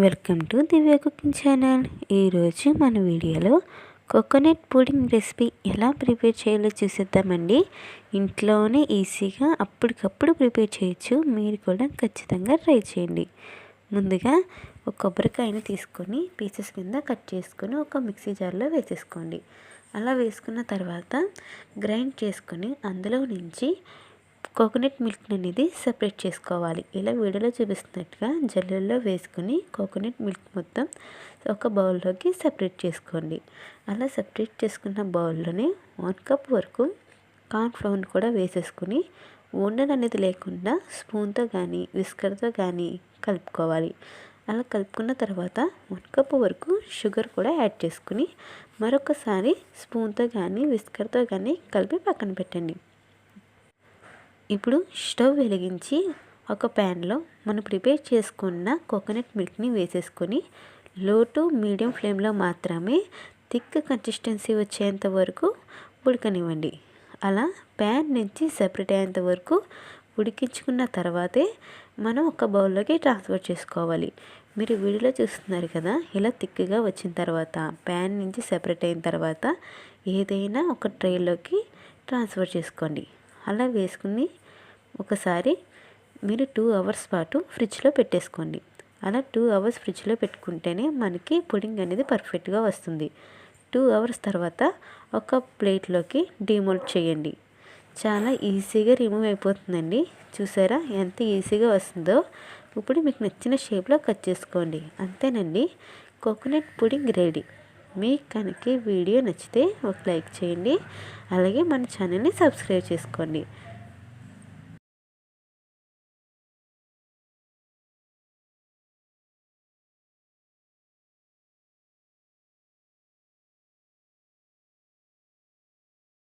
Welcome to Divya cooking channel. ఈరోజు మన వీడియోలో కోకోనట్ పుడింగ్ రెసిపీ ఎలా ప్రిపేర్ చేయాలో చూసేద్దామండి. ఇంట్లోనే ఈజీగా అప్పటికప్పుడు ప్రిపేర్ చేయొచ్చు. మీరు కూడా ఖచ్చితంగా ట్రై చేయండి. ముందుగా ఒక కొబ్బరికాయని తీసుకొని పీసెస్ కింద కట్ చేసుకొని ఒక మిక్సీ జార్లో వేసేసుకోండి. అలా వేసుకున్న తర్వాత గ్రైండ్ చేసుకొని అందులో నుంచి కోకోనట్ మిల్క్ అనేది సెపరేట్ చేసుకోవాలి. ఇలా వీడియోలో చూపిస్తున్నట్టుగా జల్లెల్లో వేసుకొని కోకోనట్ మిల్క్ మొత్తం ఒక బౌల్లోకి సెపరేట్ చేసుకోండి. అలా సెపరేట్ చేసుకున్న బౌల్లోనే 1 కప్ వరకు కార్న్ ఫ్లోర్ కూడా వేసేసుకొని ఉండలు అనేది లేకుండా స్పూన్తో కానీ విస్కర్తో కానీ కలుపుకోవాలి. అలా కలుపుకున్న తర్వాత 1 కప్ వరకు షుగర్ కూడా యాడ్ చేసుకుని మరొకసారి స్పూన్తో కానీ విస్కర్తో కానీ కలిపి పక్కన పెట్టండి. ఇప్పుడు స్టవ్ వెలిగించి ఒక ప్యాన్లో మనం ప్రిపేర్ చేసుకున్న కోకోనట్ మిల్క్ని వేసేసుకొని లో టు మీడియం ఫ్లేమ్లో మాత్రమే థిక్ కన్సిస్టెన్సీ వచ్చేంత వరకు ఉడకనివ్వండి. అలా ప్యాన్ నుంచి సెపరేట్ అయ్యేంత వరకు ఉడికించుకున్న తర్వాతే మనం ఒక బౌల్లోకి ట్రాన్స్ఫర్ చేసుకోవాలి. మీరు వీడియోలో చూస్తున్నారు కదా, ఇలా థిక్గా వచ్చిన తర్వాత ప్యాన్ నుంచి సెపరేట్ అయిన తర్వాత ఏదైనా ఒక ట్రేలోకి ట్రాన్స్ఫర్ చేసుకోండి. అలా వేసుకుని ఒకసారి మీరు 2 అవర్స్ పాటు ఫ్రిడ్జ్లో పెట్టేసుకోండి. అలా 2 అవర్స్ ఫ్రిడ్జ్లో పెట్టుకుంటేనే మనకి పుడింగ్ అనేది పర్ఫెక్ట్గా వస్తుంది. 2 అవర్స్ తర్వాత ఒక ప్లేట్లోకి డిమోల్డ్ చేయండి. చాలా ఈజీగా రిమూవ్ అయిపోతుందండి. చూసారా ఎంత ఈజీగా వస్తుందో. ఇప్పుడు మీకు నచ్చిన షేప్లో కట్ చేసుకోండి. అంతేనండి, కోకోనట్ పుడింగ్ రెడీ. మీకు కనుక వీడియో నచ్చితే ఒక లైక్ చేయండి. అలాగే మన ఛానల్ని సబ్స్క్రైబ్ చేసుకోండి.